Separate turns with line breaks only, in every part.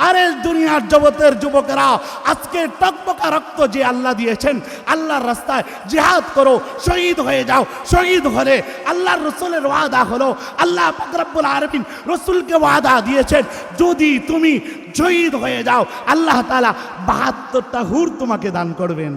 আরে দুনিয়ার জগতের যুবকেরা, আজকে টকবকা রক্ত যে আল্লাহ দিয়েছেন, আল্লাহর রাস্তায় জিহাদ করো, শহীদ হয়ে যাও। শহীদ হলে আল্লাহর রসুলের ওয়াদা হলো, আল্লাহ পাক রব্বুল আলামিন রসুলকে ওয়াদা দিয়েছেন, যদি তুমি শহীদ হয়ে যাও আল্লাহ তাআলা ৭২টা হুর তোমাকে দান করবেন।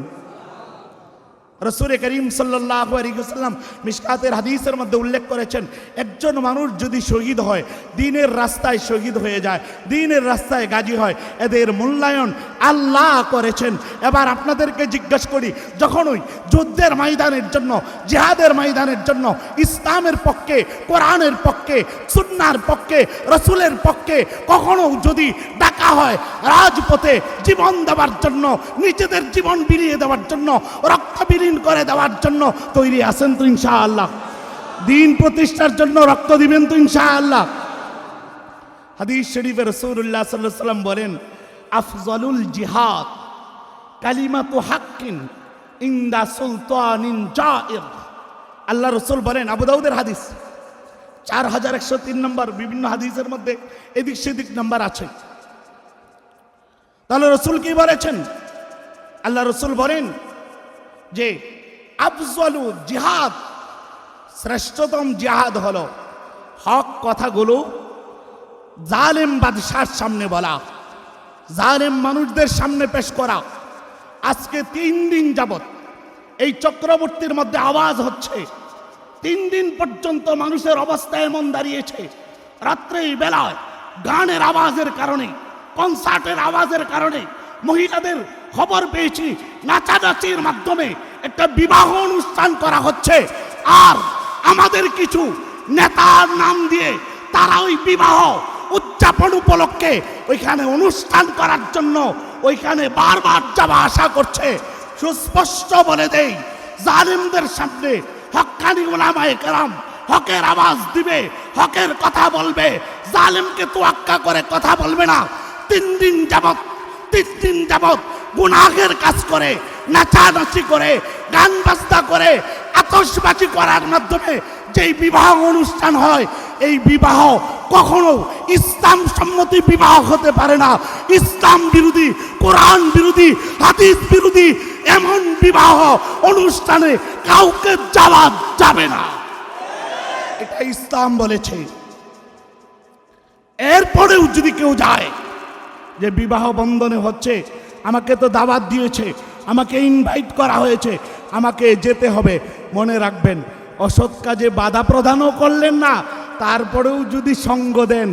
রাসূল করিম সাল্লাল্লাহু আলাইহি ওয়াসাল্লাম মিশকাতের হাদিসের মধ্যে উল্লেখ করেছেন, একজন মানুষ যদি শহীদ হয়, দ্বীনের রাস্তায় শহীদ হয়ে যায়, দ্বীনের রাস্তায় গাজী হয়, এদের মূল্যায়ন আল্লাহ করেছেন। এবার আপনাদেরকে জিজ্ঞাসা করি, যখন ওই যুদ্ধের ময়দানের জন্য, জিহাদের ময়দানের জন্য ইসলামের পক্ষে, কোরআনের পক্ষে, সুন্নাহর পক্ষে, রাসূলের পক্ষে কখনো যদি ডাকা হয়, রাজপথে জীবন দেওয়ার জন্য, নিজেদের জীবন বিলিয়ে দেওয়ার জন্য, রক্ত বিলীন করে দেওয়ার জন্য তৈরি আছেন তো ইনশাআল্লাহ? দ্বীন প্রতিষ্ঠার জন্য রক্ত দিবেন তো ইনশাআল্লাহ? হাদিস শরীফে রাসূলুল্লাহ সাল্লাল্লাহু আলাইহি ওয়াসাল্লাম বলেন, আফজালুল জিহাদ কালিমাতু হাক্কিন ইনদা সুলতানিন জাইর। আল্লাহ রাসূল বলেন, আবু দাউদের হাদিস 4103 নম্বর, বিভিন্ন হাদিসের মধ্যে এদিক সেদিক নাম্বার আছে। তাহলে রাসূল কি বলেছেন? আল্লাহ রাসূল বলেন যে আফজালু জিহাদ, শ্রেষ্ঠতম জিহাদ হলো হক কথাগুলো জালেম বাদশার সামনে বলা, জালেম মানুষদের সামনে পেশ করা। আজকে 3 দিন যাবত এই চক্রবর্তীর মধ্যে আওয়াজ হচ্ছে, 3 দিন পর্যন্ত মানুষের অবস্থা এমন দাঁড়িয়েছে, রাত্রেই বেলায় গানের আওয়াজের কারণে, কনসার্টের আওয়াজের কারণে মহিলাদের খবর পেয়েছি নাচানাচির মাধ্যমে একটা বিবাহ অনুষ্ঠান করা হচ্ছে। আর আমাদের কিছু নেতার নাম দিয়ে তারা ওই বিবাহ উদযাপন উপলক্ষে ওইখানে অনুষ্ঠান করার জন্য ওইখানে বারবার যাওয়া আসা করছে। সুস্পষ্ট বলে দেই, জালিমদের সামনে হক্কানি উলামায়ে কেরাম হকের আওয়াজ দিবে, হকের কথা বলবে, জালিমকে তোয়াক্কা করে কথা বলবে না। 3 দিন যাবত গুনাহের কাজ করে, নাচানাচি করে, গান বাজনা করে, আতশবাজি করার মাধ্যমে যেই বিবাহ অনুষ্ঠান হয়, এই বিবাহ কখনো ইসলাম সম্মতি বিবাহ হতে পারে না। ইসলাম বিরোধী, কোরআন বিরোধী, হাদিস বিরোধী এমন বিবাহ অনুষ্ঠানে কাউকে যাওয়া যাবে না, এটা ইসলাম বলেছে। এরপরেও যদি কেউ যায় যে বিবাহ বন্ধনে হচ্ছে, আমাকে তো দাওয়াত দিয়েছে, আমাকে ইনভাইট করা হয়েছে, আমাকে যেতে হবে, মনে রাখবেন অসৎ কাজে বাধা প্রদানও করলেন না, তারপরেও যদি সঙ্গ দেন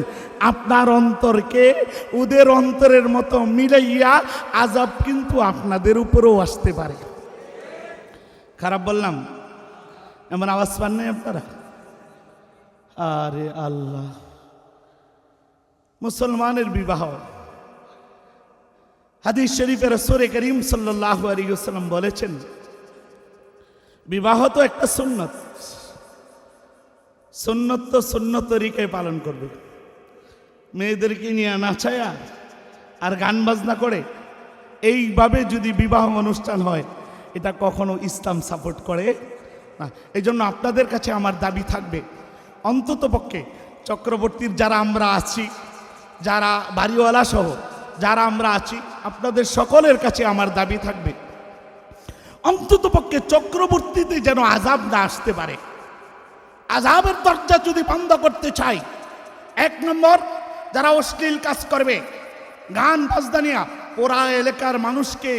আপনার অন্তরকে ওদের অন্তরের মতো মিলাইয়া আযাব কিন্তু আপনাদের উপরেও আসতে পারে। খারাপ বললাম? এমন আওয়াজ পান নাই আপনারা? আরে আল্লাহ, মুসলমানের বিবাহ, হাদিস শরীফে রাসূল করিম সাল্লাল্লাহু আলাইহি ওয়াসাল্লাম বলেছেন, বিবাহ তো একটা সুন্নত, সুন্নত তো সুন্নত তরিকায় পালন করবে। মেয়েদেরকে নিয়ে নাচায়া আর গান বাজনা করে এইভাবে যদি বিবাহ অনুষ্ঠান হয়, এটা কখনো ইসলাম সাপোর্ট করে না। এই জন্য আপনাদের কাছে আমার দাবি থাকবে, অন্তত পক্ষে চক্রবর্তীর যারা আমরা আছি, যারা বাড়িওয়ালা সহ যারা আমরা আছি, আপনাদের সকলের কাছে আমার দাবি থাকবে, অন্তত পক্ষে চক্রবর্তীতে যেন আযাব না আসতে পারে। আযাবের দরজা যদি বন্ধ করতে চাই, 1 নম্বর যারা অশ্লীল কাজ করবে, গান বাজনা নিয়ে পুরা এলাকার মানুষকে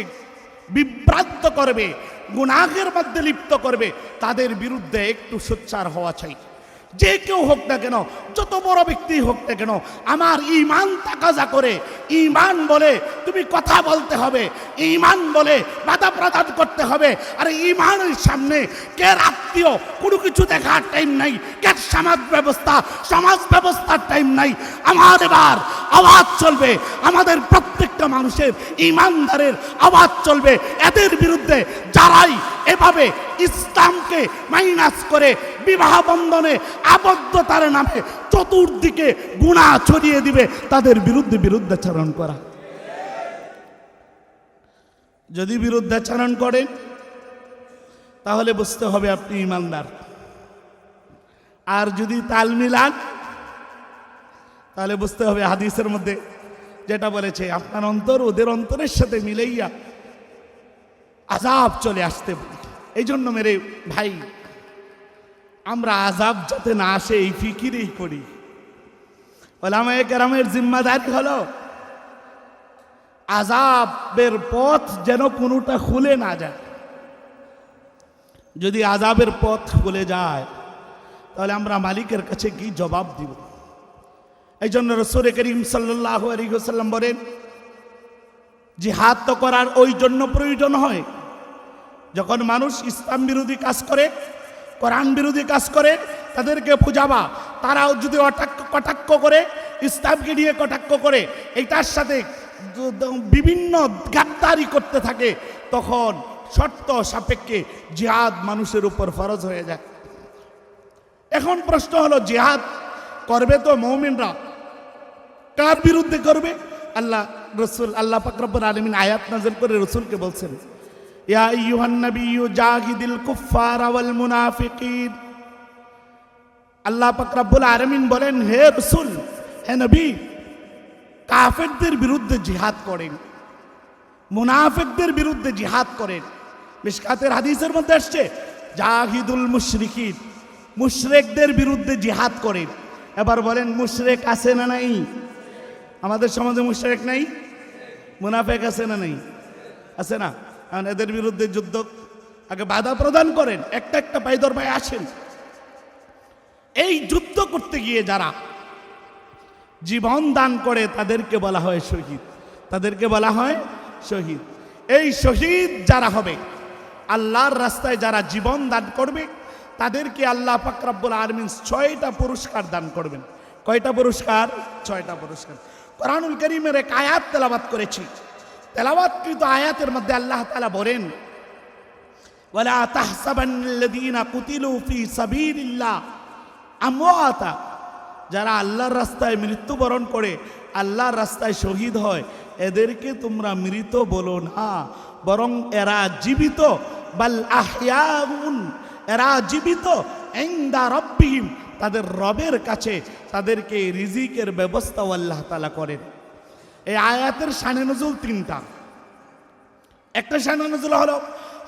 বিভ্রান্ত করবে, গুনাহের মধ্যে লিপ্ত করবে, তাদের বিরুদ্ধে একটু সোচ্চার হওয়া চাই। যে কেউ হোক না কেন, যত বড় ব্যক্তি হোক না কেন, আমার ঈমান তাকাজা করে, ঈমান বলে তুমি কথা বলতে হবে, ঈমান বলে বাধা প্রদান করতে হবে। আর ঈমানের সামনে কে আত্মীয় কোনো কিছু দেখার টাইম নাই, কে সমাজ ব্যবস্থার টাইম নাই। আমার এবার আওয়াজ চলবে, আমাদের প্রত্যেকটা মানুষের ঈমানদারের আওয়াজ চলবে এদের বিরুদ্ধে, যারাই এভাবে ইসলামকে মাইনাস করে বিবাহ বন্ধনে আবদ্ধতার নামে চতুর্দিকে গুনাহ ছড়িয়ে দিবে, তাদের বিরুদ্ধাচরণ করা। যদি বিরুদ্ধাচরণ করেন তাহলে বুঝতে হবে আপনি ঈমানদার, আর যদি তাল মিলান তাহলে বুঝতে হবে হাদিসের মধ্যে যেটা বলেছে আপনার অন্তর ওদের অন্তরের সাথে মিলাইয়া আযাব চলে আসতে পারে। এই জন্য মেরে ভাই, আমরা আযাব যাতে না আসে এই ফিকিরেই করি। ওলামায়ে কেরামের জিম্মাদারি হলো আযাবের পথ যেন কোনোটা খুলে না যায়। যদি আযাবের পথ খুলে যায় তাহলে আমরা মালিকের কাছে কি জবাব দিব? এই জন্য রাসূল করিম সাল্লাল্লাহু আলাইহি ওয়াসাল্লাম বলেন, জিহাদ তো করার ওই জন্য প্রয়োজন হয় যখন মানুষ ইসলাম বিরোধী কাজ করে, কোরআন বিরোধী কাজ করে, তাদেরকে বুঝাবা। তারাও যদি কটাক্ষ করে, ইসলামকে নিয়ে কটাক্ষ করে, এইটার সাথে বিভিন্ন গাদ্দারি করতে থাকে, তখন শর্ত সাপেক্ষে জিহাদ মানুষের উপর ফরজ হয়ে যায়। এখন প্রশ্ন হলো, জিহাদ করবে তো মুমিনরা, কার বিরুদ্ধে করবে? আল্লাহ পাক রব্বুল আলামিন আয়াত নাযিল করে রাসূলকে বলছেন, ইয়া আইয়ুহান নাবিয়্যু জাহিদিল কুফফারা ওয়াল মুনাফিকিন। আল্লাহ পাক রব্বুল আলামিন বলেন, হে রাসূল, হে নবী, কাফেরদের বিরুদ্ধে জিহাদ করেন, মুনাফিকদের বিরুদ্ধে জিহাদ করেন। মিশকাতের হাদিসের মধ্যে আসছে, জাহিদুল মুশরিকিন, মুশরিকদের বিরুদ্ধে জিহাদ করেন। এবার বলেন, মুশরিক আছে না নাই? আমাদের সমাজে মুশরিক নাই? মুনাফিক আছে না নাই? আছে না? কারণ এদের বিরুদ্ধে যুদ্ধ আগে বাধা প্রদান করেন, একটা একটা পাইদর ভাই আসেন। এই যুদ্ধ করতে গিয়ে যারা জীবন দান করে তাদেরকে বলা হয় শহীদ, তাদেরকে বলা হয় শহীদ। এই শহীদ যারা হবে, আল্লাহর রাস্তায় যারা জীবন দান করবে, তাদেরকে আল্লাহ পাক রব্বুল আলামিন 6টা পুরস্কার দান করবেন। কয়টা পুরস্কার? 6টা পুরস্কার। কোরআনুল কারীমের এক আয়াত তেলাওয়াত করেছি। তেলাওয়াতকৃত আয়াতের মধ্যে আল্লাহ তাআলা বলেন, ওয়ালা তাহসাবান্নাল্লাযীনা কুতিলু ফী সাবিলিল্লাহ আমওয়াতা। যারা আল্লাহর রাস্তায় মৃত্যুবরণ করে, আল্লাহর রাস্তায় শহীদ হয়, এদেরকে তোমরা মৃত বলো না, বরং এরা জীবিত। বাল আহইয়াউন, এরা জীবিত। ইনদা রাব্বিহিম, তাদের রবের কাছে তাদেরকে রিজিকের ব্যবস্থাও আল্লাহ তাআলা করেন। এই আয়াতের শানে নজুল 3টা। একটা শানে নজুল হলো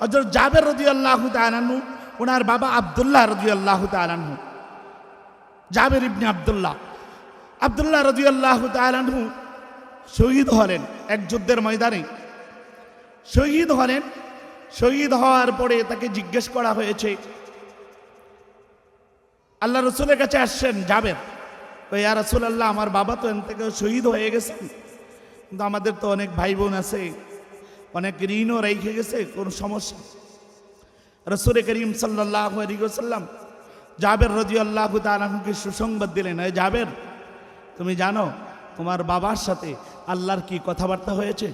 হযরত জাবের রাদিয়াল্লাহু তাআলা আনহু, ওনার বাবা আব্দুল্লাহ রাদিয়াল্লাহু তাআলা আনহু, জাবের ইবনে আব্দুল্লাহ রাদিয়াল্লাহু তাআলা আনহু শহীদ হলেন এক যুদ্ধের ময়দানে। শহীদ হলেন। শহীদ হওয়ার পরে তাকে জিজ্ঞেস করা হয়েছে, আল্লাহ রাসূলের কাছে আসছেন জাবের, ইয়া রাসূলুল্লাহ, আমার বাবা তো এখান থেকে শহীদ হয়ে গেছেন, কিন্তু আমাদের তো অনেক ভাই বোন আছে, অনেক ঋণও রেখে গেছে, কোন সমস্যা? রাসূল করিম সাল্লাল্লাহু আলাইহি ওয়াসাল্লাম জাবের রাদিয়াল্লাহু তাআলা আনহুকে সুসংবাদ দিলেন, এই জাবের, তুমি জানো তোমার বাবার সাথে আল্লাহর কি কথাবার্তা হয়েছে?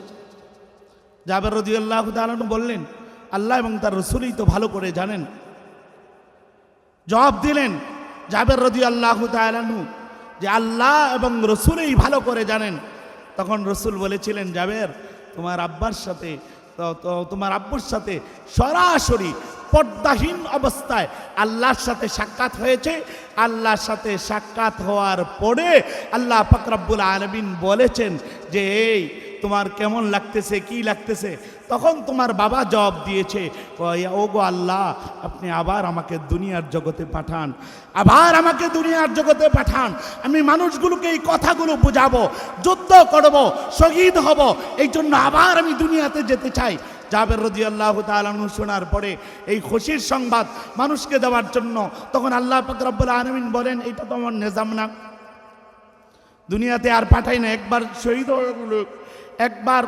জাবের রাদিয়াল্লাহু তাআলা আনহু বললেন, আল্লাহ এবং তার রাসূলই তো ভালো করে জানেন। জবাব দিলেন জাবের রাদিয়াল্লাহু তাআলা আনহু যে আল্লাহ এবং রাসূলই ভালো করে জানেন। তখন রাসূল বলেছিলেন, জাবের, তোমার আব্বার সাথে তোমার আব্বুর সাথে সরাসরি পর্দাহীন অবস্থায় আল্লাহর সাথে সাক্ষাৎ হয়েছে। আল্লাহর সাথে সাক্ষাৎ হওয়ার পরে আল্লাহ পাক রব্বুল আলামিন বলেছেন যে, এই তোমার কেমন লাগতেছে, কি লাগতেছে? তখন তোমার বাবা জবাব দিয়েছে, ওগো আল্লাহ, আপনি আবার আমাকে দুনিয়ার জগতে পাঠান, আবার আমাকে দুনিয়ার জগতে পাঠান। আমি মানুষগুলোকে এই কথাগুলো বুঝাবো, যুদ্ধ করব, শহীদ হব, এই জন্য আবার আমি দুনিয়াতে যেতে চাই। জাবের রাদিয়াল্লাহু তাআলা আনহু শোনার পরে এই খুশির সংবাদ মানুষকে দেওয়ার জন্য তখন আল্লাহ পাক রব্বুল আলামিন বলেন, এটা তো আমার নিজাম না, দুনিয়াতে আর পাঠাই না। একবার শহীদ হয়ে গেল, একবার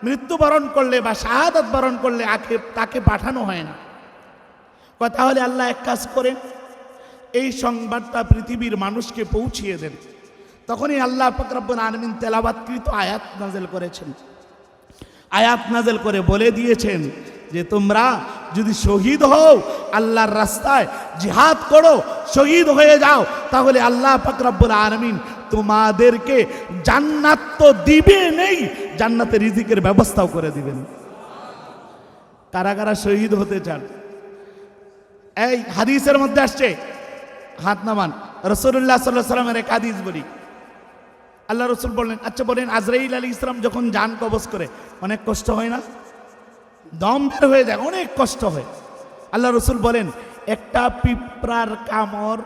মৃত্যুবরণ করলে বা শাহাদাত বরণ করলে তাকে পাঠানো হয় না। তাহলে আল্লাহ এক কাজ করেন, এই সংবাদটা পৃথিবীর মানুষকে পৌঁছিয়ে দেন। তখনই আল্লাহ পাক রব্বুল আলামিন তেলাওয়াতকৃত আয়াত নাযিল করেছেন। আয়াত নাযিল করে বলে দিয়েছেন যে, তোমরা যদি শহীদ হও, আল্লাহর রাস্তায় জিহাদ করো, শহীদ হয়ে যাও, তাহলে আল্লাহ পাক রব্বুল আলামিন তোমাদেরকে জান্নাত তো দিবে নেই, জান্নাতে রিজিকের ব্যবস্থাও করে দিবেন। কারা কারা শহীদ হতে চান? এই হাদিসের মধ্যে আসছে, হাত নামান, রাসূলুল্লাহ সাল্লাল্লাহু আলাইহি ওয়াসাল্লামের এক হাদিস বলি, আল্লাহ রসুল বললেন, আচ্ছা বলেন, আজরাইল আলী ইসলাম যখন জান কবজ করে অনেক কষ্ট হয় না? দম বের হয়ে যায়, অনেক কষ্ট হয়। আল্লাহ রসুল বলেন, একটা পিঁপড়ার কামড়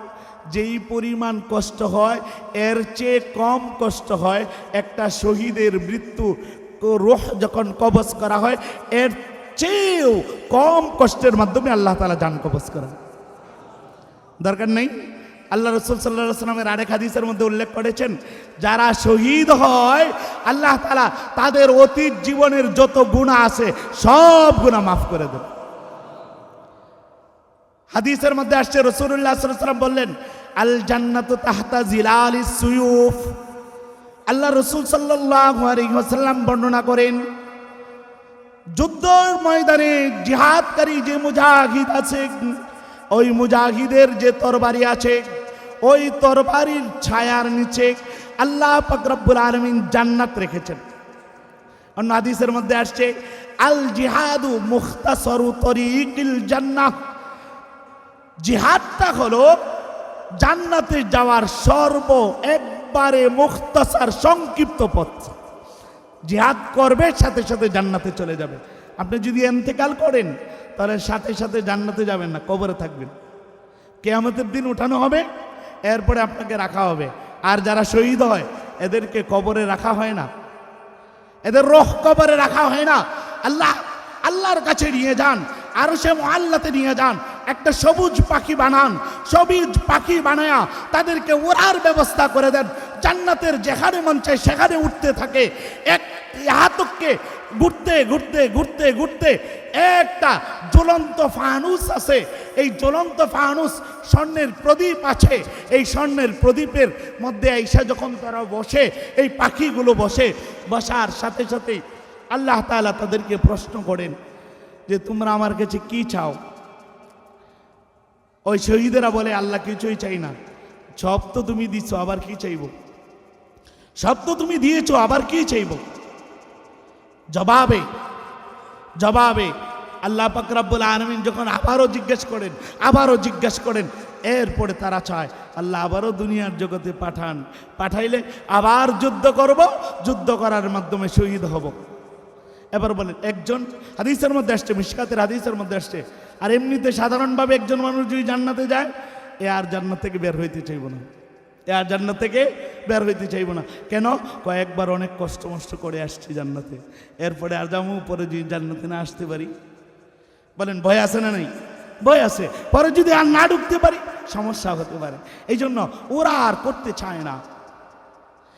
যেই পরিমাণ কষ্ট হয়, এর চেয়ে কম কষ্ট হয় একটা শহীদের মৃত্যু রূহ যখন কবজ করা হয়, এর চেয়েও কম কষ্টের মাধ্যমে আল্লাহ তাআলা জান কবজ করেন। দরকার নেই? আল্লাহ রসুল সাল্লাল্লাহু আলাইহি ওয়াসাল্লামের আরেক হাদিসের মধ্যে উল্লেখ করেছেন, যারা শহীদ হয় আল্লাহ তাআলা তাদের অতীত জীবনের যত গুনাহ আছে সব গুনাহ মাফ করে দেন। হাদিসের মধ্যে আসছে, রাসূলুল্লাহ সাল্লাল্লাহু আলাইহি ওয়াসাল্লাম বললেন, আল জান্নাতু তাহতা জিলালিস সুয়ুফ। আল্লাহ রসুল সাল্লাল্লাহু আলাইহি ওয়াসাল্লাম বর্ণনা করেন, যুদ্ধের ময়দানে জিহাদকারী যে মুজাহিদ আছে, ওই মুজাহিদের যে তরবারি আছে, ওই তরবারির ছায়ার নিচে আল্লাহ পাক রব্বুল আলামিন জান্নাত রেখেছেন। অন্য হাদিসের মধ্যে আসছে, আল জিহাদু মুখতাসারু তরিকিল জান্নাহ। জিহাদটা হলো জান্নাতে যাওয়ার একবারে মুখতাসার সংক্ষিপ্ত পথ। জিহাদ করবে, সাথে সাথে জান্নাতে চলে যাবে। আপনি যদি ইন্তেকাল করেন তাহলে সাথে সাথে জান্নাতে যাবেন না, কবরে থাকবেন। কিয়ামতের দিন উঠানো হবে, এরপরে আপনাকে রাখা হবে। আর যারা শহীদ হয় এদেরকে কবরে রাখা হয় না, এদের রূহ কবরে রাখা হয় না। আল্লাহর কাছে নিয়ে যান, আরশে মুআল্লাতে নিয়ে যান, একটা সবুজ পাখি বানান, সবুজ পাখি বানায়া তাদেরকে ওড়ার ব্যবস্থা করে দেন। জান্নাতের যেখানে মন চায় সেখানে উঠতে থাকে। এক হাতকে ঘুরতে ঘুরতে ঘুরতে ঘুরতে একটা জ্বলন্ত ফানুস আছে, এই জ্বলন্ত ফানুস স্বর্ণের প্রদীপ আছে, এই স্বর্ণের প্রদীপের মধ্যে আইসা যখন তারা বসে, এই পাখিগুলো বসার সাথে সাথেই আল্লাহ তাআলা তাদেরকে প্রশ্ন করেন যে তোমরা আমার কাছে কি চাও? ওই শহীদেরা বলে, আল্লাহ কিছুই চাই না, সব তো তুমি দিচ্ছ, আবার কি চাইব? সব তো তুমি দিয়েছো, আবার কি চাইব? জবাবে আল্লাহ পাক রব্বুল আলামিন যখন আবারও জিজ্ঞেস করেন, এরপরে তারা চায় আল্লাহ আবারও দুনিয়ার জগতে পাঠাইলে আবার যুদ্ধ করব, যুদ্ধ করার মাধ্যমে শহীদ হব। এবার বলেন, একজন হাদিসের মধ্যে আসছে, মিশকাতের হাদিসের মধ্যে আসছে, আর এমনিতে সাধারণভাবে একজন মানুষ যদি জান্নাতে যায়, আর জান্নাত থেকে বের হইতে চাইব না। কেন? কয়েকবার অনেক কষ্ট করে আসছি জান্নাতে, এরপরে আর যাবো, পরে যদি জান্নাতে না আসতে পারি, বলেন ভয় আছে না নাই? ভয় আছে। পরে যদি আর না ঢুকতে পারি সমস্যা হতে পারে। এই জন্য ওরা আর করতে চায় না।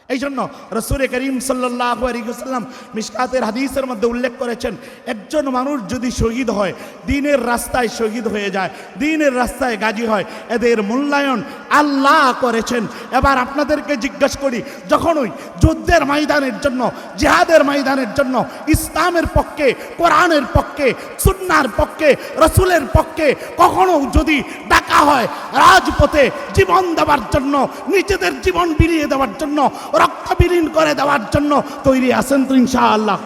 এই জন্য রাসূল করিম সাল্লাল্লাহু আলাইহি ওয়াসাল্লাম মিশকাতের হাদিসের মধ্যে উল্লেখ করেছেন, একজন মানুষ যদি শহীদ হয়, দ্বীনের রাস্তায় শহীদ হয়ে যায়, দ্বীনের রাস্তায় গাজী হয়, এদের মূল্যায়ন আল্লাহ করেছেন। এবার আপনাদেরকে জিজ্ঞেস করি, যখনই যুদ্ধের ময়দানের জন্য, জিহাদের ময়দানের জন্য ইসলামের পক্ষে, কোরআনের পক্ষে, সুন্নাহর পক্ষে, রাসূলের পক্ষে কখনো যদি ডাকা হয়, রাজপথে জীবন দেওয়ার জন্য, নিজেদের জীবন বিলিয়ে দেওয়ার জন্য, রক্ত বিলীন করে দেওয়ার জন্য তৈরি আছেন তো ইনশাআল্লাহ?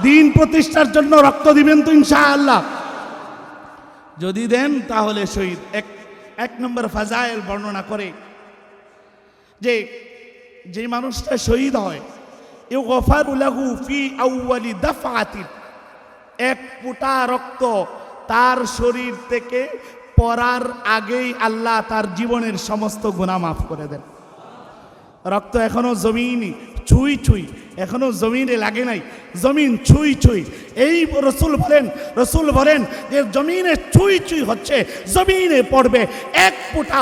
দ্বীন প্রতিষ্ঠার জন্য রক্ত দিবেন তো ইনশাআল্লাহ? যদি দেন তাহলে শহীদ। এক নম্বর ফাজাইল বর্ণনা করে যে মানুষটা শহীদ হয়, ইউগফারু লাহু ফি আউয়ালি দাফআতিন, এক ফোঁটা রক্ত তার শরীর থেকে পড়ার আগেই আল্লাহ তার জীবনের সমস্ত গুনাহ মাফ করে দেন। রক্ত এখনো জমিনে ছুঁই, এখনো জমিনে লাগে নাই, জমিন ছুঁই। এই রসুল বলেন যে জমিনে ছুঁই হচ্ছে, জমিনে পড়বে। এক ফোঁটা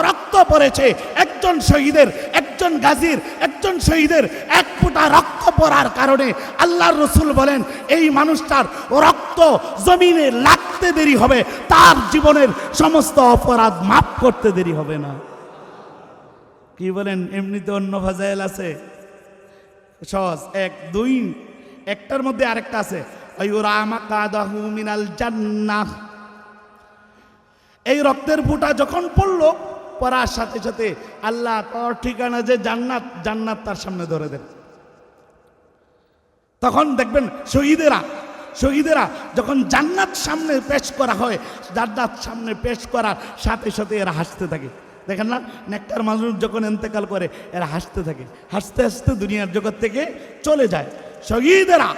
রক্ত পড়েছে একজন শহীদের, একজন গাজীর, একজন শহীদের এক ফোঁটা রক্ত পড়ার কারণে আল্লাহর রসুল বলেন এই মানুষটার রক্ত জমিনে লাগতে দেরি হবে, তার জীবনের সমস্ত অপরাধ মাফ করতে দেরি হবে না। কি বলেন? এমনিতে অন্য ফাজাইল আছে সহজ, এক দুই, একটার মধ্যে আরেকটা আছে, আয়ুরামাকাদাহু মিনাল জান্নাহ। এই রক্তের ফোঁটা যখন পড়লো, পড়ার সাথে সাথে আল্লাহ তার ঠিকানা যে জান্নাত তার সামনে ধরে দেন। তখন দেখবেন শহীদেরা যখন জান্নাত সামনে পেশ করা হয়, জান্নাত সামনে পেশ করার সাথে সাথে এরা হাসতে থাকে। দেখেন না, নেককার মানুষ যখন ইন্তেকাল করে এরা হাসতে থাকে, হাসতে হাসতে দুনিয়ার জগৎ থেকে চলে যায়। শহীদেরা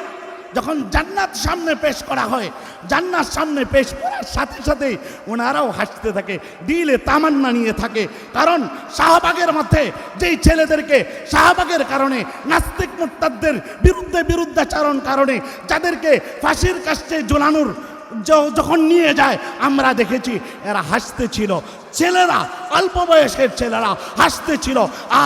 যখন জান্নাত সামনে পেশ করা হয়, জান্নাত সামনে পেশ করার সাথে সাথে ওনারাও হাসতে থাকে, দিলে তামান্না নিয়ে থাকে। কারণ শাহবাগের মধ্যে যেই ছেলেদেরকে শাহবাগের কারণে নাস্তিক মুরতাদদের বিরুদ্ধাচারণ কারণে যাদেরকে ফাঁসির কাছে ঝোলানোর যখন নিয়ে যায় আমরা দেখেছি এরা হাসতে ছিল, ছেলেরা অল্প বয়সের ছেলেরা হাসতে ছিল,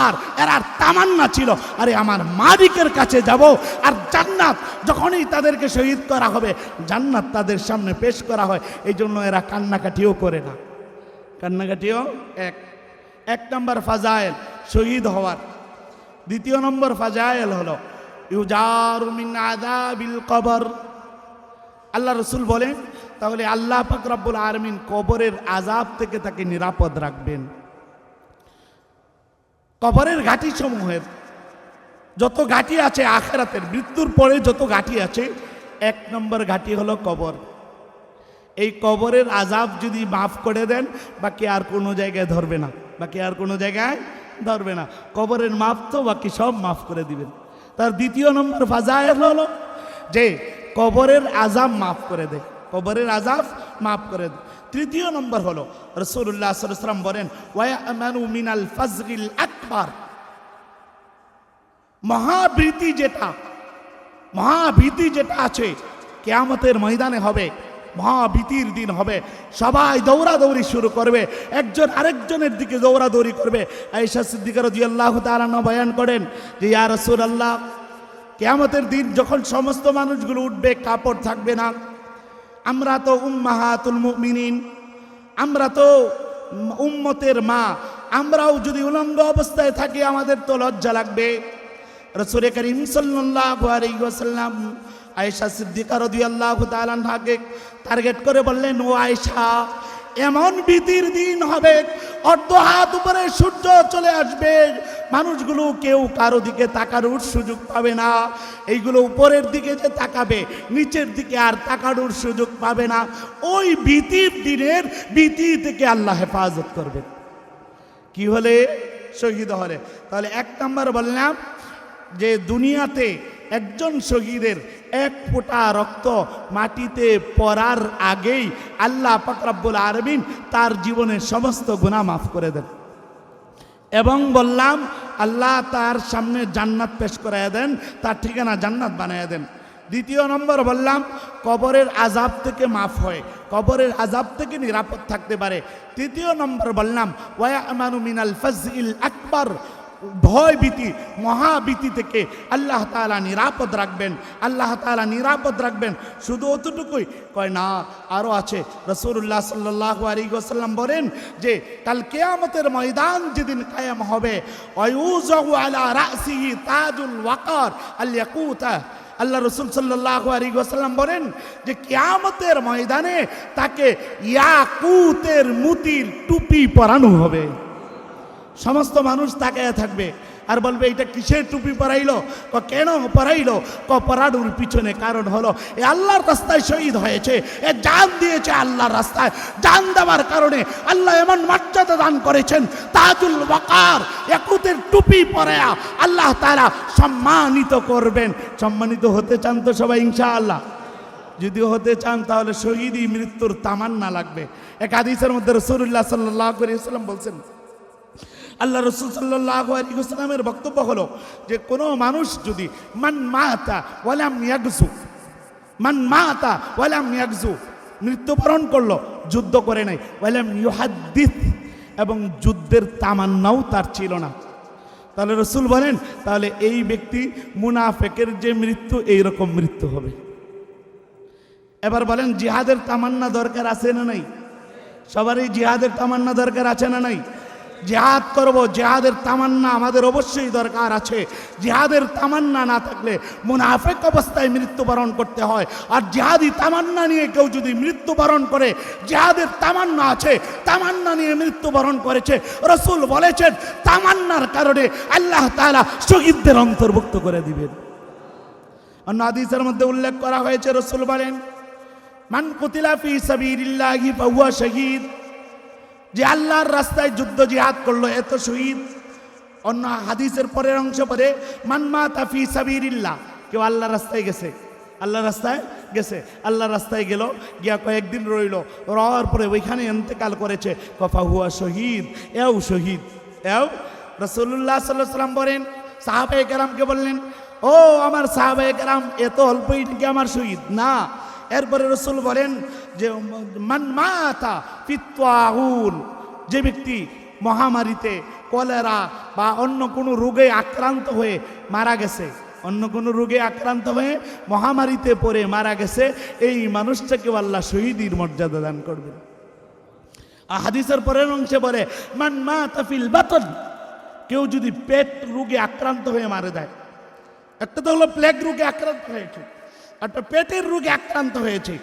আর এরা তামান্না ছিল আরে আমার মালিকের কাছে যাব। আর জান্নাত যখনই তাদেরকে শহীদ করা হবে, জান্নাত তাদের সামনে পেশ করা হয়, এই জন্য এরা কান্নাকাটিও করে না। কান্নাকাটিও এক নম্বর ফাজাইল শহীদ হওয়ার। দ্বিতীয় নম্বর ফাজাইল হলো ইউজারু মিন আযাবিল কবর। আল্লাহ রসুল বলেন তাহলে আল্লাহ পাক রব্বুল আলামিন কবরের আযাব থেকে তাকে নিরাপদ রাখবেন। কবরের ঘাঁটি সমূহের যত ঘাঁটি আছে আখিরাতের, মৃত্যুর পরে যত ঘাঁটি আছে, এক নম্বর ঘাঁটি হলো কবর। এই কবরের আযাব যদি মাফ করে দেন বাকি আর কোনো জায়গায় ধরবে না, বাকি আর কোনো জায়গায় ধরবে না। কবরের মাফ তো বাকি সব মাফ করে দিবেন। তার দ্বিতীয় নম্বর ফাজাইল হলো যে কবরের আযাব মাফ করে দেয়, কবরের আযাব মাফ করে দেয়। তৃতীয় নম্বর হলো রাসূলুল্লাহ সাল্লাল্লাহু আলাইহি ওয়াসাল্লাম বলেন ওয়ায়ামানু মিনাল ফাজরিল আকবার। মহাভীতি যেটা আছে কিয়ামতের ময়দানে হবে, মহাভীতির দিন হবে। সবাই দৌড়াদৌড়ি শুরু করবে, একজন আরেকজনের দিকে দৌড়াদৌড়ি করবে। আয়েশা সিদ্দিকা রাদিয়াল্লাহু তাআলা বয়ান করেন যে ইয়া রাসূলুল্লাহ, কিয়ামতের দিন যখন সমস্ত মানুষগুলো উঠবে, কাপড় থাকবে না। আমরা তো উম্মাহাতুল মুমিনিন, আমরা তো উম্মতের মা, আমরাও যদি উলঙ্গ অবস্থায় থাকি আমাদের তো লজ্জা লাগবে। রাসূল করিম সাল্লাল্লাহু আলাইহি ওয়াসাল্লাম আয়েশা সিদ্দিকা রাদিয়াল্লাহু তাআলা আনহাকে টার্গেট করে বললেন, ও আয়েশা, এমন ভীতির দিন হবে, অর্ধ হাত উপরে সূর্য চলে আসবে, মানুষগুলো কেউ কারো দিকে তাকানোর সুযোগ পাবে না। এইগুলো উপরের দিকে যে তাকাবে, নিচের দিকে আর তাকানোর সুযোগ পাবে না। ওই ভীতির দিনের ভীতি থেকে আল্লাহ হেফাজত করবে। কি হলে? শহীদ হলে। তাহলে এক নম্বর বললাম যে দুনিয়াতে একজন শহীদের এক ফোঁটা রক্ত মাটিতে পড়ার আগেই আল্লাহ পাক রব্বুল আলামিন তার জীবনের সমস্ত গুনাহ মাফ করে দেন। এবং বললাম আল্লাহ তার সামনে জান্নাত পেশ করাইয়া দেন, তার ঠিকানা জান্নাত বানাইয়া দেন। দ্বিতীয় নম্বর বললাম কবরের আযাব থেকে মাফ হয়, কবরের আযাব থেকে নিরাপদ থাকতে পারে। তৃতীয় নম্বর বললাম ওয়ায়ামানু মিনাল ফাজইল আকবার, ভয় ভীতি মহাভীতি থেকে আল্লাহ তাআলা নিরাপদ রাখবেন, আল্লাহ তাআলা নিরাপদ রাখবেন। শুধু অতটুকুই কয় না, আরও আছে। রাসূলুল্লাহ সাল্লাল্লাহু আলাইহি ওয়াসাল্লাম বলেন যে কাল কিয়ামতের ময়দান যেদিন কায়েম হবে, ওয়ায়ুযাউ আলা রাসিহি তাজুল ওয়াকার আল ইয়াকুতা। আল্লাহ রসুল সাল্লাল্লাহু আলাইহি ওয়াসাল্লাম বলেন যে কিয়ামতের ময়দানে তাকে ইয়াকুতের মুতির টুপি পরানো হবে। সমস্ত মানুষ তাকায় থাকবে আর বলবে এটা কিসের টুপি পরাইলো? কেন পরাইলো? পরানোর পিছনে কারণ হলো এ আল্লাহর রাস্তায় শহীদ হয়েছে, এ জান দিয়েছে আল্লাহর রাস্তায়। জান দেওয়ার কারণে আল্লাহ এমন মর্যাদা দান করেছেন, তাজুল ওয়াকার, ইয়াকুতের টুপি পরায়া আল্লাহ তাআলা সম্মানিত করবেন। সম্মানিত হতে চান তো সবাই ইনশাআল্লাহ? যদি হতে চান তাহলে শহীদি মৃত্যুর তামান্না লাগবে। এক হাদিসের মধ্যে রাসূলুল্লাহ সাল্লাল্লাহু আলাইহি ওয়াসাল্লাম বলছেন, আল্লাহ রসুল সাল্লাল্লাহু আলাইহি ওয়াসাল্লামের বক্তব্য হলো যে কোনো মানুষ যদি মান মাতা ওয়ালাম ইয়াগজু, মৃত্যুবরণ করলো, যুদ্ধ করে নাই, ওয়ালাম ইউহাদ্দিস, এবং যুদ্ধের তামান্নাও তার ছিল না, তাহলে রসুল বলেন তাহলে এই ব্যক্তি মুনাফেকের যে মৃত্যু এইরকম মৃত্যু হবে। এবার বলেন জিহাদের তামান্না দরকার আছে না নাই? সবারই জিহাদের তামান্না দরকার আছে না নাই? জিহাদ করব, জিহাদের তামান্না আমাদের অবশ্যই দরকার আছে। জিহাদের তামান্না না থাকলে মুনাফিক অবস্থায় মৃত্যুবরণ করতে হয়। আর জিহাদি তামান্না নিয়ে কেউ যদি মৃত্যুবরণ করে, জিহাদের তামান্না আছে, তামান্না নিয়ে মৃত্যুবরণ করেছে, রাসূল বলেছেন তামান্নার কারণে আল্লাহ তাআলা শহীদদের অন্তর্ভুক্ত করে দিবেন। অন্য হাদিসের মধ্যে উল্লেখ করা হয়েছে, রাসূল বলেন মান কুতিলা ফি সাবিলিল্লাহি ফাহুয়া শহীদ, যে আল্লাহর রাস্তায় যুদ্ধ জিহাদ করলো, এত শহীদ। অন্য হাদিসের পরের অংশ পরে মান মাতা ফি সাবিলিল্লাহ, কেউ আল্লাহর রাস্তায় গেছে, আল্লাহর রাস্তায় গেছে, আল্লাহর রাস্তায় গেল, গিয়া কয়েকদিন রইল, রওয়ার পরে ওইখানে ইন্তেকাল করেছে, কফা হুয়া শহীদ, এও শহীদ। এও রাসূলুল্লাহ সাল্লাল্লাহু আলাইহি ওয়াসাল্লাম বলেন, সাহাবায়ে কেরামকে বললেন, ও আমার সাহাবায়ে কেরাম, এত অল্পই কি আমার শহীদ? না। এরপরে রসুল বলেন যে মান মাতা ফিত তাউন, যে ব্যক্তি মহামারীতে, কলেরা বা অন্য কোনো রোগে আক্রান্ত হয়ে মারা গেছে, অন্য কোনো রোগে আক্রান্ত হয়ে মহামারীতে পড়ে মারা গেছে, এই মানুষটাকে আল্লাহ শহীদের মর্যাদা দান করবেন। হাদিসের পরের অংশে বলে মান মাতা ফিল বাতন, কেউ যদি পেট রোগে আক্রান্ত হয়ে মারা যায়, একটা তো হলো প্লেগ রোগে আক্রান্ত হয়েছে, একটা পেটের রোগে আক্রান্ত হয়েছে,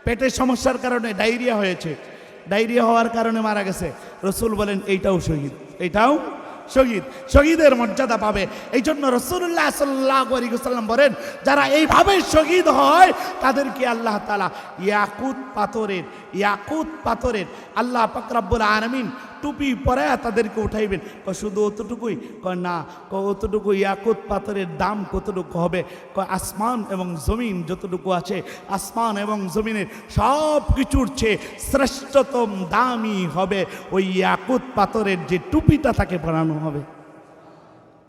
পেটের সমস্যার কারণে ডায়রিয়া হয়েছে, ডায়রিয়া হওয়ার কারণে মারা গেছে, রসুল বলেন এইটাও শহীদ, এইটাও শহীদ, শহীদের মর্যাদা পাবে। এই জন্য রাসূলুল্লাহ সাল্লাল্লাহু আলাইহি ওয়াসাল্লাম বলেন, যারা এইভাবে শহীদ হয় তাদেরকে আল্লাহ তাআলা ইয়াকুত পাথরের আল্লাহ পাক রব্বুল আলামিন টুপি পরায়া তাদেরকে উঠাইবেন। শুধু অতটুকুই? না, অতটুকু ইয়াকুত পাথরের দাম কতটুকু হবে? আসমান এবং জমিন যতটুকু আছে, আসমান এবং জমিনের সব কিছুর চেয়ে শ্রেষ্ঠতম দামই হবে ওই ইয়াকুত পাথরের যে টুপিটা তাকে পরানো হবে।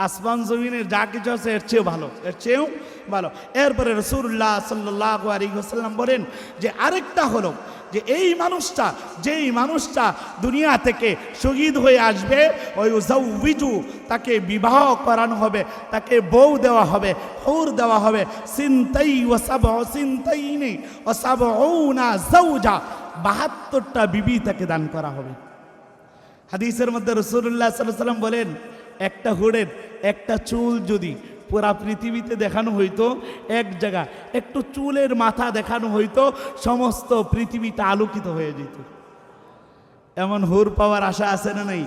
আসমান জমিনের যা কিছু আছে এর চেয়েও ভালো, এর চেয়েও ভালো। এরপরে রাসূলুল্লাহ সাল্লাল্লাহু আলাইহি ওয়াসাল্লাম বলেন যে আরেকটা হলো যে এই মানুষটা, যেই মানুষটা দুনিয়া থেকে শহীদ হয়ে আসবে, ওই উযাউবিজু, তাকে বিবাহ করানো হবে, তাকে বউ দেওয়া হবে, হুর দেওয়া হবে, সিনতাই ওয়া সাবউ সিনতাইনি ওয়া সাবউনা যাওজা, ৭২টা বিবি তাকে দান করা হবে। হাদিসের মধ্যে রাসূলুল্লাহ সাল্লাল্লাহু আলাইহি ওয়াসাল্লাম বলেন, একটা হুরের একটা চুল যদি পুরা পৃথিবীতে দেখানো হইতো, এক জায়গা একটু চুলের মাথা দেখানো হইতো, সমস্ত পৃথিবীটা আলোকিত হয়ে যেত। এমন হুর পাওয়ার আশা আছে না নাই?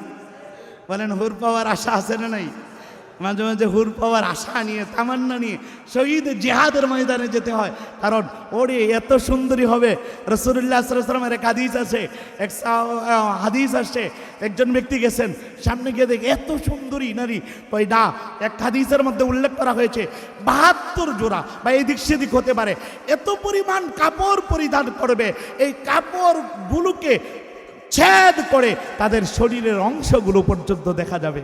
বলেন, হুর পাওয়ার আশা আছে না নাই? মাঝে মাঝে হুর পাওয়ার আশা নিয়ে, তামান্না নিয়ে শহীদ জিহাদের ময়দানে যেতে হয়, কারণ ওরে এত সুন্দরী হবে। রাসূলুল্লাহ সাল্লাল্লাহু আলাইহি ওয়াসাল্লামের এক হাদিস আছে, হাদিস আসছে, একজন ব্যক্তি গেছেন, সামনে গিয়ে দেখে এত সুন্দরী নারী, কই না, এক হাদিসের মধ্যে উল্লেখ করা হয়েছে ৭২ জোড়া বা এদিক সেদিক হতে পারে, এত পরিমাণ কাপড় পরিধান করবে, এই কাপড়গুলোকে ছেদ করে তাদের শরীরের অংশগুলো পর্যন্ত দেখা যাবে।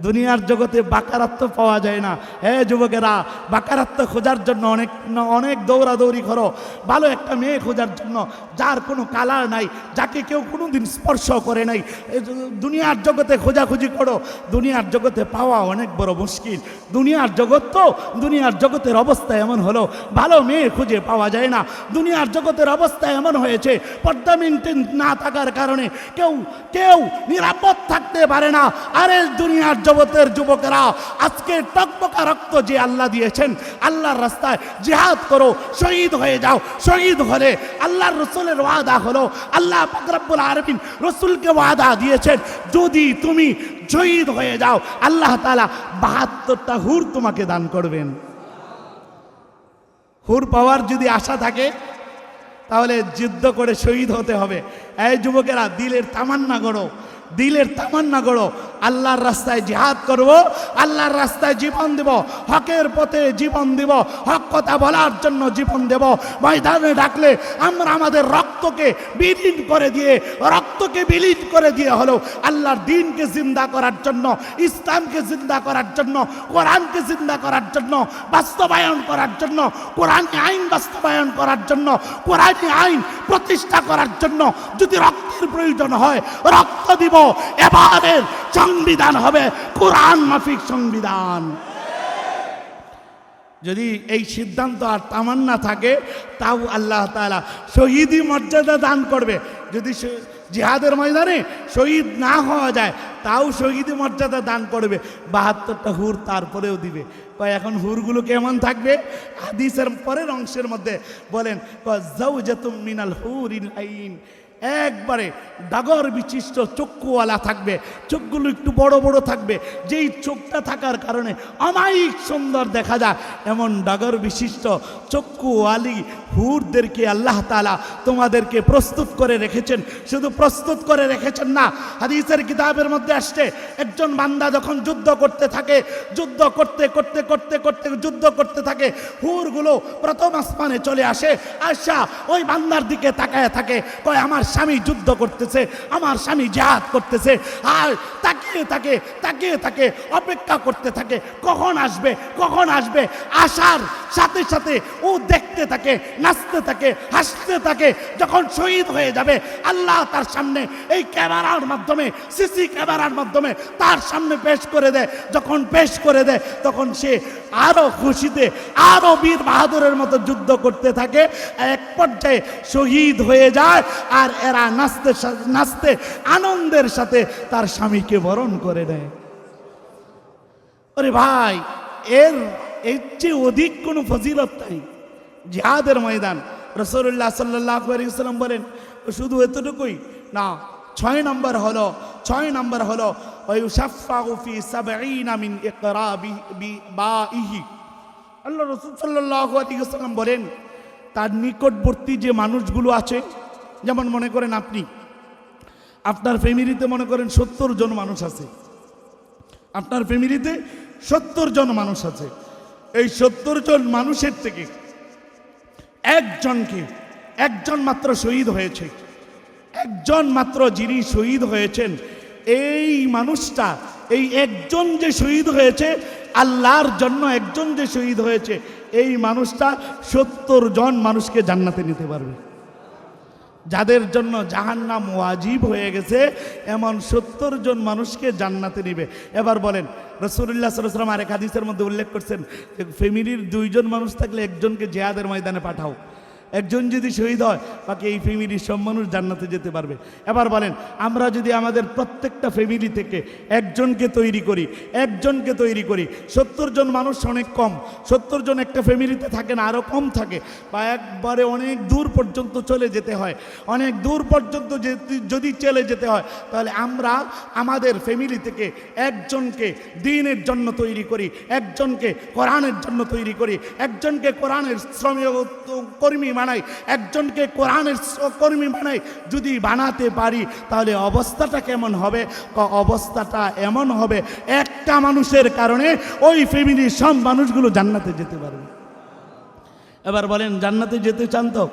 দুনিয়ার জগতে বাকারাত্ম পাওয়া যায় না। হ্যাঁ যুবকেরা, বাকারাত্ম খোঁজার জন্য অনেক দৌড়াদৌড়ি করো, ভালো একটা মেয়ে খোঁজার জন্য যার কোনো কালার নাই, যাকে কেউ কোনোদিন স্পর্শ করে নাই, দুনিয়ার জগতে খোঁজাখুঁজি করো। দুনিয়ার জগতে পাওয়া অনেক বড় মুশকিল। দুনিয়ার জগৎ তো, দুনিয়ার জগতের অবস্থা এমন হলো, ভালো মেয়ে খুঁজে পাওয়া যায় না। দুনিয়ার জগতের অবস্থা এমন হয়েছে, পর্দা মেনটেন না থাকার কারণে কেউ নিরাপদ থাকতে পারে না। আরে দুনিয়ার জগতের যুবকেরা, আজকে টকবকা রক্ত যে আল্লাহ দিয়েছেন, আল্লাহর রাস্তায় জিহাদ করো, শহীদ হয়ে যাও। শহীদ হলে আল্লাহর রাসূলের ওয়াদা হলো, আল্লাহ পাক রব্বুল আলামিন রাসূলকে ওয়াদা দিয়েছেন, যদি তুমি শহীদ হয়ে যাও আল্লাহ তাআলা ৭২টা হুর তোমাকে দান করবেন। হুর পাওয়ার যদি আশা থাকে তাহলে যুদ্ধ করে শহীদ হতে হবে। এই যুবকেরা, দিলের তামান্না গড়ো, দিলের তামান্না গড়ো, আল্লাহর রাস্তায় জিহাদ করব, আল্লাহর রাস্তায় জীবন দেব, হকের পথে জীবন দেব, হক কথা বলার জন্য জীবন দেব। ময়দানে ডাকলে আমরা আমাদের রক্তকে বিলীন করে দিয়ে হলো আল্লাহর দ্বীনকে জিন্দা করার জন্য, ইসলামকে জিন্দা করার জন্য, কোরআনকে জিন্দা করার জন্য, বাস্তবায়ন করার জন্য, কোরআনী আইন বাস্তবায়ন করার জন্য, কোরআনী আইন প্রতিষ্ঠা করার জন্য যদি রক্তের প্রয়োজন হয়, রক্ত দিব। এবারের সংবিধান হবে কোরআন মাফিক সংবিধান। যদি এই সিদ্ধান্ত আর তামান্না থাকে, তাও আল্লাহ তাআলা শহীদি মর্যাদা দান করবে। যদি জিহাদের ময়দানে শহীদ না হওয়া যায়, তাও শহীদি মর্যাদা দান করবে। ৭২টা হুর তারপরেও দিবে। এখন হুরগুলো কেমন থাকবে? হাদিসের পরের অংশের মধ্যে বলেন, যাওজাতুম মিনাল হুরিল আইন, একবারে ডাগর বিশিষ্ট চক্ষুওয়ালা থাকবে, চোখগুলো একটু বড় বড় থাকবে, যেই চোখটা থাকার কারণে অমায়িক সুন্দর দেখা যায়, এমন ডাগর বিশিষ্ট চক্ষুওয়ালি হুরদেরকে আল্লাহ তাআলা তোমাদেরকে প্রস্তুত করে রেখেছেন। শুধু প্রস্তুত করে রেখেছেন না, হাদিসের কিতাবের মধ্যে আসছে একজন বান্দা যখন যুদ্ধ করতে থাকে, যুদ্ধ করতে করতে করতে করতে যুদ্ধ করতে থাকে, হুরগুলো প্রথম আসমানে চলে আসে, আয়সা ওই বান্দার দিকে তাকায় থাকে, কয় আমার স্বামী যুদ্ধ করতেছে, আমার স্বামী জিহাদ করতেছে, আর তাকিয়ে থাকে তাকিয়ে থাকে, অপেক্ষা করতে থাকে কখন আসবে কখন আসবে। আসার সাথে সাথে ও দেখতে থাকে, নাচতে থাকে, হাসতে থাকে। যখন শহীদ হয়ে যাবে আল্লাহ তার সামনে এই ক্যামেরার মাধ্যমে, সিসি ক্যামেরার মাধ্যমে তার সামনে পেশ করে দেয়। যখন পেশ করে দেয় তখন সে আরো খুশিতে, আরো বীর বাহাদুরের মতো যুদ্ধ করতে থাকে। এক পর্যায়ে শহীদ হয়ে যায়, আর এরা নাচতে নাচতে আনন্দের সাথে তার স্বামীকে বরণ করে দেয়। আরে ভাই, এর চেয়ে অধিক কোনো ফজিলত নাই জিহাদের ময়দান। রাসূলুল্লাহ সাল্লাল্লাহু আলাইহি ওয়াসাল্লাম বলেন শুধু এতটুকুই না, 6 নম্বর হলো ওয়ায়ুশাফাউ ফি 70 মিন ইকরাবিহি। আল্লাহ রাসূল সাল্লাল্লাহু আলাইহি ওয়াসাল্লাম বলেন তার নিকটবর্তী যে মানুষগুলো আছে, যেমন মনে করেন আপনি, আপনার ফ্যামিলিতে মনে করেন 70 জন মানুষ আছে, আপনার ফ্যামিলিতে 70 জন মানুষ আছে। এই 70 জন মানুষের থেকে একজন মাত্র শহীদ হয়েছে, একজন মাত্র যিনি শহীদ হয়েছেন, এই মানুষটা, এই একজন যে শহীদ হয়েছে আল্লাহর জন্য, একজন যে শহীদ হয়েছে এই মানুষটা 70 জন মানুষকে জান্নাতে নিতে পারবে। যাদের জন্য জাহান্নাম ওয়াজিব হয়ে গেছে এমন 70 জন মানুষকে জান্নাতে নিবে। এবার বলেন, রাসূলুল্লাহ সাল্লাল্লাহু আলাইহি ওয়াসাল্লাম আরেক হাদিসের মধ্যে উল্লেখ করছেন যে ফ্যামিলির 2 জন মানুষ থাকলে একজনকে জিহাদের ময়দানে পাঠাও, একজন যদি শহীদ হয় বাকি এই ফ্যামিলির সব মানুষ জান্নাতে যেতে পারবে। এবার বলেন, আমরা যদি আমাদের প্রত্যেকটা ফ্যামিলি থেকে একজনকে তৈরি করি, 70 জন মানুষ অনেক কম, 70 জন একটা ফ্যামিলিতে থাকে না, আরও কম থাকে, বা একবারে অনেক দূর পর্যন্ত চলে যেতে হয়, অনেক দূর পর্যন্ত যদি চলে যেতে হয়, তাহলে আমরা আমাদের ফ্যামিলি থেকে একজনকে দ্বীনের জন্য তৈরি করি, একজনকে কোরআনের জন্য তৈরি করি, একজনকে কোরআনের শ্রমীয় কর্মী বানাই, একজনকে কোরআনের কর্মী বানাই। যদি বানাতে পারি তাহলে অবস্থাটা কেমন হবে? অবস্থাটা এমন হবে একটা মানুষের কারণে ওই ফ্যামিলির সব মানুষগুলো জান্নাতে যেতে পারবে। এবার বলেন, জান্নাতে যেতে চান তো?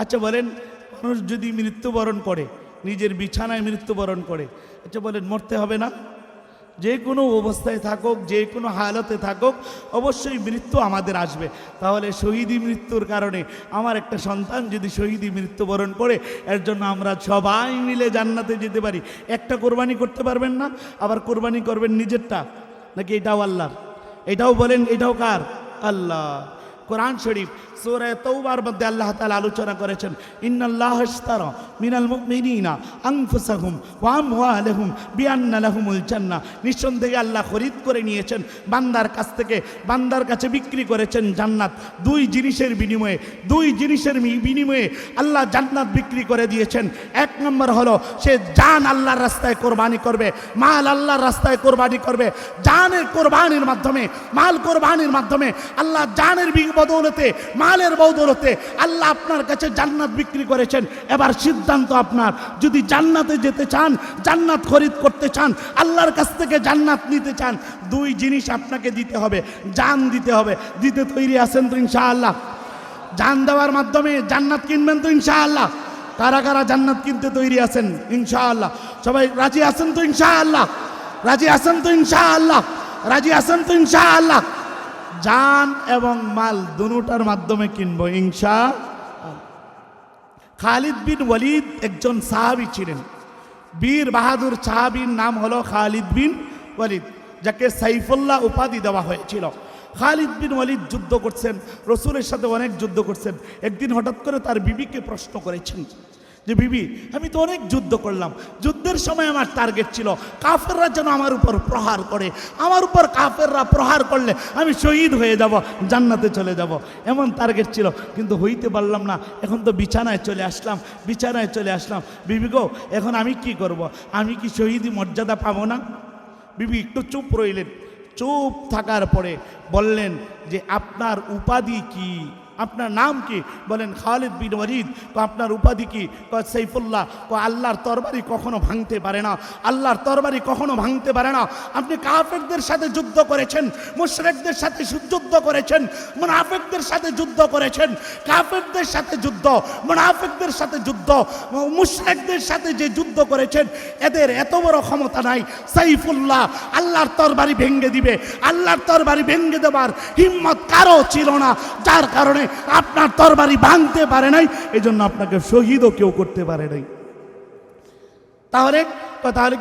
আচ্ছা বলেন, মানুষ যদি মৃত্যুবরণ করে, নিজের বিছানায় মৃত্যুবরণ করে, আচ্ছা বলেন মরতে হবে না? যে কোনো অবস্থায় থাকুক, যে কোনো হালতে থাকুক, অবশ্যই মৃত্যু আমাদের আসবে। তাহলে শহীদি মৃত্যুর কারণে আমার একটা সন্তান যদি শহীদি মৃত্যুবরণ করে, এর জন্য আমরা সবাই মিলে জান্নাতে যেতে পারি। একটা কোরবানি করতে পারবেন না? আবার কোরবানি করবেন নিজেরটা নাকি এটাও আল্লাহর? এটাও বলেন, এটাও কার? আল্লাহ। কোরআন শরীফ সূরা তাওবার মধ্যে আল্লাহ তাআলা আলোচনা করেছেন, ইন্নাল্লাহ ইশতারা মিনাল মুমিনিনা আনফুসাহুম ওয়া আমওয়ালাহুম বিআন্না লাহুমুল জান্নাহ। নিঃসন্দেহে আল্লাহ খরিদ করে নিয়েছেন বান্দার কাছ থেকে, বান্দার কাছে বিক্রি করেছেন জান্নাত। দুই জিনিসের বিনিময়ে আল্লাহ জান্নাত বিক্রি করে দিয়েছেন। এক নম্বর হলো সে জান আল্লাহর রাস্তায় কোরবানি করবে, মাল আল্লাহর রাস্তায় কোরবানি করবে। জানের কোরবানির মাধ্যমে, মাল কোরবানির মাধ্যমে আল্লাহ জানের বদৌলতে, মালের বদৌলতে আল্লাহ আপনার কাছে জান্নাত বিক্রি করেছেন। এবার সিদ্ধান্ত আপনার, যদি জান্নাতে যেতে চান, জান্নাত খরিদ করতে চান, আল্লাহর কাছ থেকে জান্নাত নিতে চান, দুই জিনিস আপনাকে দিতে হবে, জান দিতে হবে। দিতে তৈরি আছেন তো ইনশাআল্লাহ? জান দেওয়ার মাধ্যমে জান্নাত কিনবেন তো ইনশাআল্লাহ? কারা কারা জান্নাত কিনতে তৈরি আছেন ইনশাআল্লাহ? সবাই রাজি আছেন তো ইনশাআল্লাহ? রাজি আছেন তো ইনশাআল্লাহ? রাজি আছেন তো ইনশাআল্লাহ? জান এবং মাল দুটার মাধ্যমে কিনবো ইনশাআল্লাহ। খালিদ বিন ওয়ালিদ একজন সাহাবী ছিলেন, বীর বাহাদুর সাহাবীর নাম হলো খালিদ বিন ওয়ালিদ, যাকে সাইফুল্লাহ উপাধি দেওয়া হয়েছিল। খালিদ বিন ওয়ালিদ যুদ্ধ করছেন, রসুলের সাথে অনেক যুদ্ধ করছেন। একদিন হঠাৎ করে তার বিবিকে প্রশ্ন করেছেন যে বিবি আমি তো অনেক যুদ্ধ করলাম, যুদ্ধের সময় আমার টার্গেট ছিল কাফেররা যেন আমার উপর প্রহার করে, আমার উপর কাফেররা প্রহার করলে আমি শহীদ হয়ে যাব, জান্নাতে চলে যাব, এমন টার্গেট ছিল, কিন্তু হইতে পারলাম না। এখন তো বিছানায় চলে আসলাম। বিবি গো এখন আমি কি করব? আমি কি শহীদ মর্যাদা পাবো না? বিবি একটু চুপ রইলেন। চুপ থাকার পরে বললেন যে আপনার উপাধি কি, আপনার নাম কি? বলেন খালিদ বিন ওয়ালিদ। আপনার উপাধি কি? সাইফুল্লাহ। আল্লাহর তরবারি কখনো ভাঙতে পারে না, আল্লাহর তরবারি কখনো ভাঙতে পারে না। আপনি কাফেরদের সাথে যুদ্ধ করেছেন, মুশরিকদের সাথে যুদ্ধ করেছেন, মুনাফিকদের সাথে যুদ্ধ করেছেন। কাফেরদের সাথে যুদ্ধ, মুনাফিকদের সাথে যুদ্ধ, মুশরিকদের সাথে যে যুদ্ধ করেছেন, এদের এত বড় ক্ষমতা নাই। সাইফুল্লাহ আল্লাহর তরবারি ভেঙে দিবে, আল্লাহর তরবারি ভেঙে দেবার হিম্মত কারো ছিল না, যার কারণে আপনার তরবারি ভাঙতে পারে নাই, এই জন্য আপনাকে শহীদও কেউ করতে পারে নাই। তাহলে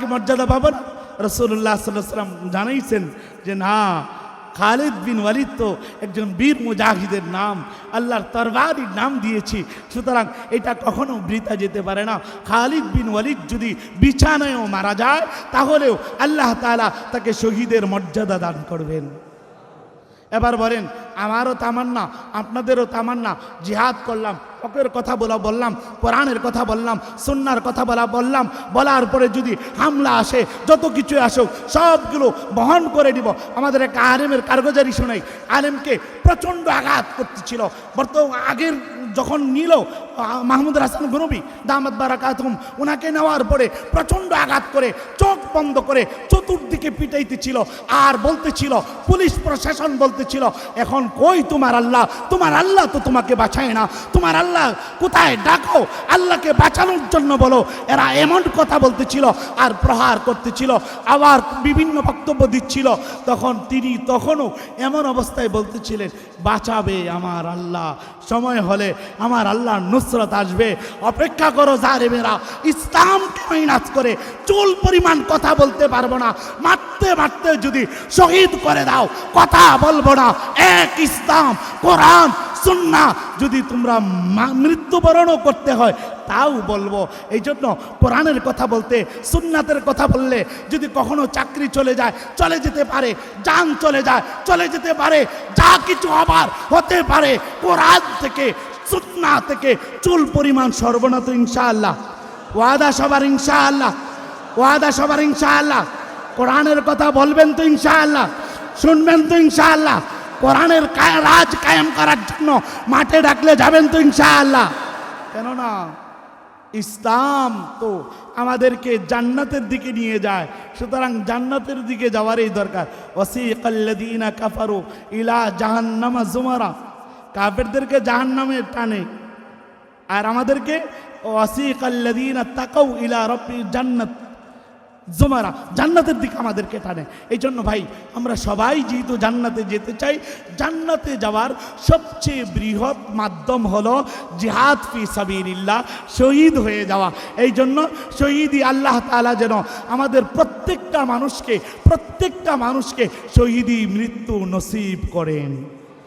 কি মর্যাদা পাবেন? রাসূলুল্লাহ সাল্লাল্লাহু আলাইহি ওয়াসাল্লাম জানাইছেন যে না, খালিদ বিন ওয়ালিদ তো একজন বীর মুজাহিদের নাম, আল্লাহর তরবারির নাম দিয়েছি, সুতরাং এটা কখনো বৃথা যেতে পারে না। খালিদ বিন ওয়ালিদ যদি বিছানায়ও মারা যায়, তাহলেও আল্লাহ তাআলা তাকে শহীদের মর্যাদা দান করবেন। এবার বলেন, আমারও তামান্না, আপনাদেরও তামান্না, জিহাদ করলাম, হকের কথা বললাম, কোরআনের কথা বললাম, সুন্নাহর কথা বললাম, বলার পরে যদি হামলা আসে, যত কিছু আসুক, সবগুলো বহন করে নিব। আমাদের এক আলেমের কারগুজারি শোনাই, আলেমকে প্রচণ্ড আঘাত করতেছিল। আগের যখন নিল মাহমুদ হাসান গনবী দামাত বারাকাতুহুম, ওনাকে নেওয়ার পরে প্রচণ্ড আঘাত করে, চোখ বন্ধ করে চতুর্দিকে পিটাইতেছিল, আর বলতেছিল, পুলিশ প্রশাসন বলতেছিল, এখন কই তোমার আল্লাহ? তোমার আল্লাহ তো তোমাকে বাঁচায় না, তোমার আল্লাহ কোথায়? ডাকো, আল্লাহকে বাঁচানোর জন্য বলো। এরা এমন কথা বলতেছিল আর প্রহার করতেছিল, আবার বিভিন্ন বক্তব্য দিচ্ছিল। তখন তিনি তখনও এমন অবস্থায় বলতেছিলেন, বাঁচাবে আমার আল্লাহ, সময় হলে আমার আল্লাহর নুসরত আসবে, অপেক্ষা করো জালেমেরা। ইসলামকে মাইনাস করে চুল পরিমাণ কথা বলতে পারবো না, মারতে মারতে যদি শহীদ করে দাও, কথা বলবো না। এক ইসলাম, কোরআন, সুন্নাহ, যদি তোমরা মৃত্যুবরণও করতে হয় তাও বলবো। এই জন্য কোরআনের কথা বলতে, সুন্নাতের কথা বললে যদি কখনো চাকরি চলে যায়, চলে যেতে পারে, জান চলে যায়, চলে যেতে পারে, যা কিছু হবার হতে পারে, কোরআন থেকে, সুন্নাহ থেকে চুল পরিমাণ সর্বনা তো ইনশাআল্লাহ। ওয়াদা সবার ইনশাআল্লাহ, ওয়াদা সবার ইনশাআল্লাহ। কোরআনের কথা বলবেন তো ইনশাআল্লাহ, শুনবেন তো ইনশাআল্লাহ। কোরআনের রাজ কায়েম করার জন্য মাঠে ডাকলে যাবেন তো ইনশাআল্লাহ। কেননা ইসলাম তো আমাদেরকে জান্নাতের দিকে নিয়ে যায়, সুতরাং জান্নাতের দিকে যাওয়ারই দরকার। ওয়াসিকাল্লাযীনা কাফারু ইলা জাহান্নামা যুমারা, কাফেরদেরকে জাহান্নামে টানে, আর আমাদেরকে ওয়াসিকাল্লাযীনা তাকাউ ইলা রাব্বিল জান্নাত জুমারা, জান্নাতের দিকে আমাদেরকে টানে। এই জন্য ভাই, আমরা সবাই যেহেতু জান্নাতে যেতে চাই, জান্নাতে যাওয়ার সবচেয়ে বৃহৎ মাধ্যম হলো জিহাদ ফি সাবিলিল্লাহ, শহীদ হয়ে যাওয়া। এই জন্য শহীদই আল্লাহ তাআলা যেন আমাদের প্রত্যেকটা মানুষকে শহীদই মৃত্যু নসিব করেন।